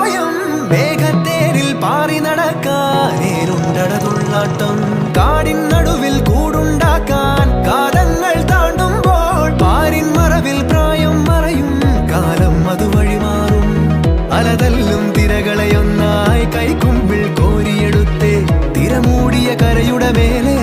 പ്രായം മേഘത്തേരിൽ പാറി നടക്കാനേരുണ്ടടതുള്ളാട്ടം കാടിൻ നടുവിൽ കൂടുണ്ടാക്കാൻ കാലങ്ങൾ താണ്ടുമ്പോൾ പാരിൻ മറവിൽ പ്രായം മറയും കാലം അതുവഴി മാറും അലതല്ലും തിരകളെയൊന്നായി കൈക്കുമ്പിൾ കോരിയെടുത്തേ തിരമൂടിയ കരയുടെ മേലെ